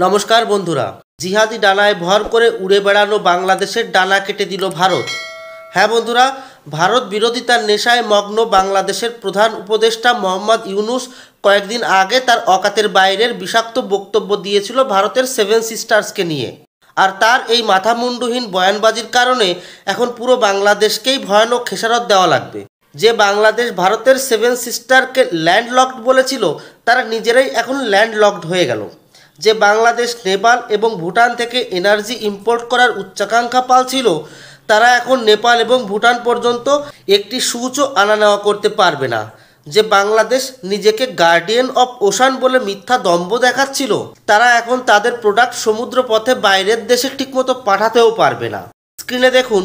নমস্কার বন্ধুরা। জিহাদি ডানায় ভর করে উড়ে বেড়ানো বাংলাদেশের ডানা কেটে দিল ভারত। হ্যাঁ বন্ধুরা, ভারত বিরোধিতার নেশায় মগ্ন বাংলাদেশের প্রধান উপদেষ্টা মোহাম্মদ ইউনূস কয়েকদিন আগে তার অকাতের বাইরের বিষাক্ত বক্তব্য দিয়েছিল ভারতের সেভেন সিস্টার্সকে নিয়ে। আর তার এই মাথামুন্ডুহীন বয়ানবাজির কারণে এখন পুরো বাংলাদেশকেই ভয়ানক খেসারত দেওয়া লাগবে। যে বাংলাদেশ ভারতের সেভেন সিস্টারকে ল্যান্ডলকড বলেছিল, তারা নিজেরাই এখন ল্যান্ডলকড হয়ে গেল। যে বাংলাদেশ নেপাল এবং ভুটান থেকে এনার্জি ইম্পোর্ট করার উচ্চাকাঙ্ক্ষা পালছিল, তারা এখন নেপাল এবং ভুটান পর্যন্ত একটি সূচও আনা নেওয়া করতে পারবে না। যে বাংলাদেশ নিজেকে গার্ডিয়ান অফ ওশান বলে মিথ্যা দম্ভ দেখাচ্ছিল, তারা এখন তাদের প্রোডাক্ট সমুদ্র পথে বাইরের দেশে ঠিকমতো পাঠাতেও পারবে না। স্ক্রিনে দেখুন,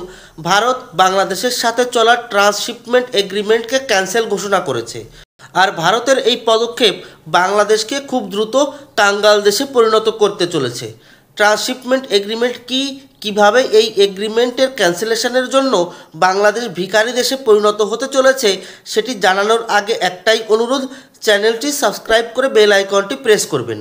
ভারত বাংলাদেশের সাথে চলা ট্রান্সশিপমেন্ট এগ্রিমেন্টকে ক্যান্সেল ঘোষণা করেছে। আর ভারতের এই পদক্ষেপ বাংলাদেশকে খুব দ্রুত কাঙ্গাল দেশে পরিণত করতে চলেছে। ট্রান্সশিপমেন্ট এগ্রিমেন্ট কিভাবে এই এগ্রিমেন্টের ক্যান্সেলেশনের জন্য বাংলাদেশ ভিখারি দেশে পরিণত হতে চলেছে সেটি জানানোর আগে একটাই অনুরোধ, চ্যানেলটি সাবস্ক্রাইব করে বেল আইকনটি প্রেস করবেন।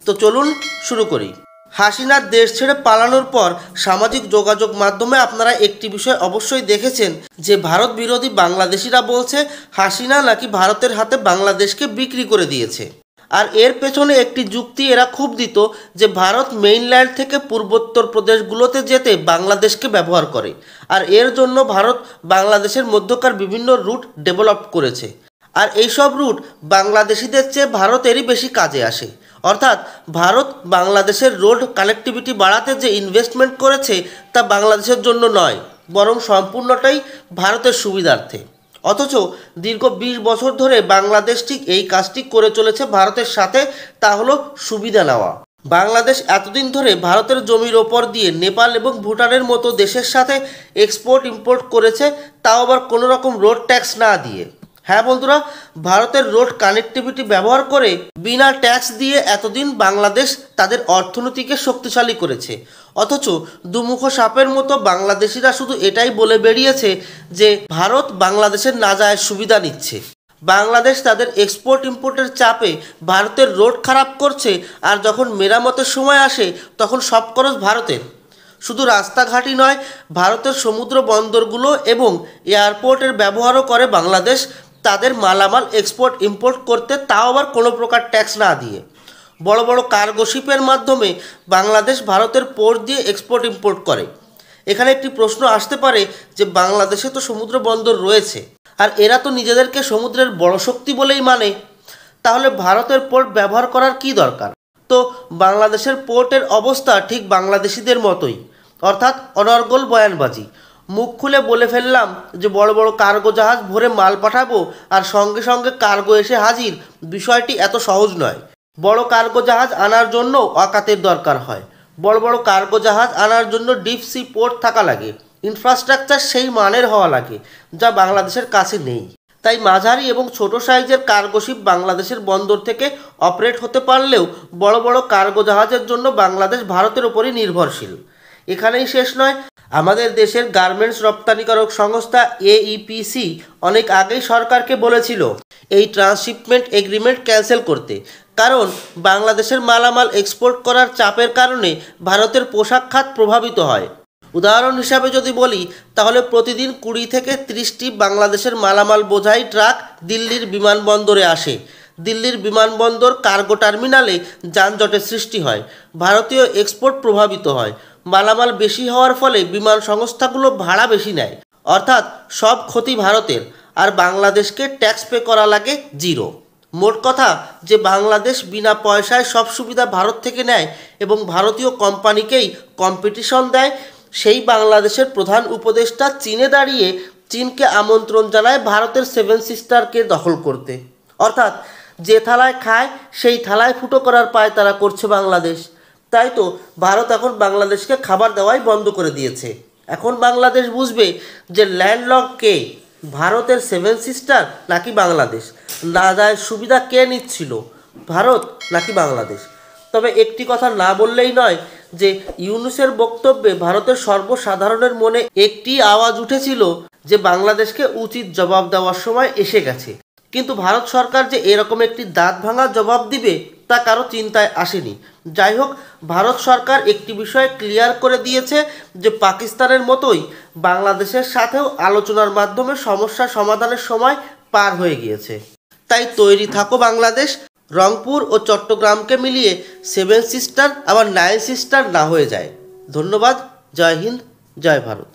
তো চলুন শুরু করি। হাসিনার দেশ ছেড়ে পালানোর পর সামাজিক যোগাযোগ মাধ্যমে আপনারা একটি বিষয় অবশ্যই দেখেছেন যে ভারত বিরোধী বাংলাদেশিরা বলছে হাসিনা নাকি ভারতের হাতে বাংলাদেশকে বিক্রি করে দিয়েছে। আর এর পেছনে একটি যুক্তি এরা খুব দিত যে ভারত মেইনল্যান্ড থেকে পূর্বোত্তর প্রদেশগুলোতে যেতে বাংলাদেশকে ব্যবহার করে, আর এর জন্য ভারত বাংলাদেশের মধ্যকার বিভিন্ন রুট ডেভেলপ করেছে। আর এইসব রুট বাংলাদেশিদের চেয়ে ভারতেরই বেশি কাজে আসে। অর্থাৎ ভারত বাংলাদেশের রোড কানেক্টিভিটি বাড়াতে যে ইনভেস্টমেন্ট করেছে তা বাংলাদেশের জন্য নয়, বরং সম্পূর্ণটাই ভারতের সুবিধার্থে। অথচ দীর্ঘ 20 বছর ধরে বাংলাদেশ ঠিক এই কাজটি করে চলেছে ভারতের সাথে, তা হলো সুবিধা নেওয়া। বাংলাদেশ এতদিন ধরে ভারতের জমির ওপর দিয়ে নেপাল এবং ভুটানের মতো দেশের সাথে এক্সপোর্ট ইম্পোর্ট করেছে, তাও আবার কোনো রকম রোড ট্যাক্স না দিয়ে। হ্যাঁ বন্ধুরা, ভারতের রোড কানেক্টিভিটি ব্যবহার করে বিনা ট্যাক্স দিয়ে এতদিন বাংলাদেশ তাদের অর্থনীতিকে শক্তিশালী করেছে। অথচ দুমুখ সাপের মতো বাংলাদেশিরা শুধু এটাই বলে বেরিয়েছে যে ভারত বাংলাদেশের নাজায়েজ সুবিধা নিচ্ছে। বাংলাদেশ তাদের এক্সপোর্ট ইম্পোর্টের চাপে ভারতের রোড খারাপ করছে, আর যখন মেরামতের সময় আসে তখন সব খরচ ভারতের। শুধু রাস্তাঘাটই নয়, ভারতের সমুদ্র বন্দরগুলো এবং এয়ারপোর্টের ব্যবহারও করে বাংলাদেশ তাদের মালামাল এক্সপোর্ট ইম্পোর্ট করতে, তাও আবার কোনো প্রকার ট্যাক্স না দিয়ে। বড় বড় কার্গো শিপের মাধ্যমে বাংলাদেশ ভারতের পোর্ট দিয়ে এক্সপোর্ট ইম্পোর্ট করে। এখানে একটি প্রশ্ন আসতে পারে যে বাংলাদেশে তো সমুদ্র বন্দর রয়েছে, আর এরা তো নিজেদেরকে সমুদ্রের বড় শক্তি বলেই মানে, তাহলে ভারতের পোর্ট ব্যবহার করার কি দরকার? তো বাংলাদেশের পোর্টের অবস্থা ঠিক বাংলাদেশিদের মতোই, অর্থাৎ অনর্গল বয়ানবাজি। মুখ খুলে বলে ফেললাম যে বড় বড় কার্গো জাহাজ ভরে মাল পাঠাবো আর সঙ্গে সঙ্গে কার্গো এসে হাজির, বিষয়টি এত সহজ নয়। বড় কার্গো জাহাজ আনার জন্য অকাতের দরকার হয়। বড় বড় কার্গো জাহাজ আনার জন্য ডিপ সি পোর্ট থাকা লাগে, ইনফ্রাস্ট্রাকচার সেই মানের হওয়া লাগে যা বাংলাদেশের কাছে নেই। তাই মাঝারি এবং ছোট সাইজের কার্গো শিপ বাংলাদেশের বন্দর থেকে অপারেট হতে পারলেও বড় বড় কার্গো জাহাজের জন্য বাংলাদেশ ভারতের উপরই নির্ভরশীল। এখানেই শেষ নয়, আমাদের দেশের গার্মেন্টস রপ্তানিকারক সংস্থা AEPC অনেক আগেই সরকারকে বলেছিল এই ট্রান্সশিপমেন্ট এগ্রিমেন্ট ক্যান্সেল করতে, কারণ বাংলাদেশের মালামাল এক্সপোর্ট করার চাপের কারণে ভারতের পোশাক খাত প্রভাবিত হয়। উদাহরণ হিসাবে যদি বলি, তাহলে প্রতিদিন 20 থেকে 30টি বাংলাদেশের মালামাল বোঝাই ট্রাক দিল্লির বিমানবন্দরে আসে। দিল্লির বিমানবন্দর কার্গো টার্মিনালে যানজটের সৃষ্টি হয়, ভারতীয় এক্সপোর্ট প্রভাবিত হয়। মালামাল বেশি হওয়ার ফলে বিমান সংস্থাগুলো ভাড়া বেশি নেয়, অর্থাৎ সব ক্ষতি ভারতের, আর বাংলাদেশকে ট্যাক্স পে করা লাগে জিরো। মোট কথা যে বাংলাদেশ বিনা পয়সায় সব সুবিধা ভারত থেকে নেয় এবং ভারতীয় কোম্পানিকেই কম্পিটিশন দেয়, সেই বাংলাদেশের প্রধান উপদেষ্টা চীনে দাঁড়িয়ে চীনকে আমন্ত্রণ জানায় ভারতের সেভেন সিস্টারকে দখল করতে। অর্থাৎ যে থালায় খায় সেই থালায় ফুটো করার পায়তারা করছে বাংলাদেশ। তাই তো ভারত এখন বাংলাদেশকে খাবার দেওয়াই বন্ধ করে দিয়েছে। এখন বাংলাদেশ বুঝবে যে ল্যান্ডলক কে, ভারতের সেভেন সিস্টার নাকি বাংলাদেশ, নাজায়েজ সুবিধা কে নিচ্ছিল, ভারত নাকি বাংলাদেশ। তবে একটি কথা না বললেই নয় যে ইউনূসের বক্তব্যে ভারতের সর্বসাধারণের মনে একটি আওয়াজ উঠেছিল যে বাংলাদেশকে উচিত জবাব দেওয়ার সময় এসে গেছে। কিন্তু ভারত সরকার যে এরকম একটি দাঁত ভাঙা জবাব দিবে তা কারো চিন্তায় আসেনি। যাই হোক, ভারত সরকার একটি বিষয় ক্লিয়ার করে দিয়েছে যে পাকিস্তানের মতোই বাংলাদেশের সাথেও আলোচনার মাধ্যমে সমস্যা সমাধানের সময় পার হয়ে গিয়েছে। তাই তৈরি থাকো বাংলাদেশ, রংপুর ও চট্টগ্রামকে মিলিয়ে 7 সিস্টার আবার 9 সিস্টার না হয়ে যায়। ধন্যবাদ। জয় হিন্দ, জয় ভারত।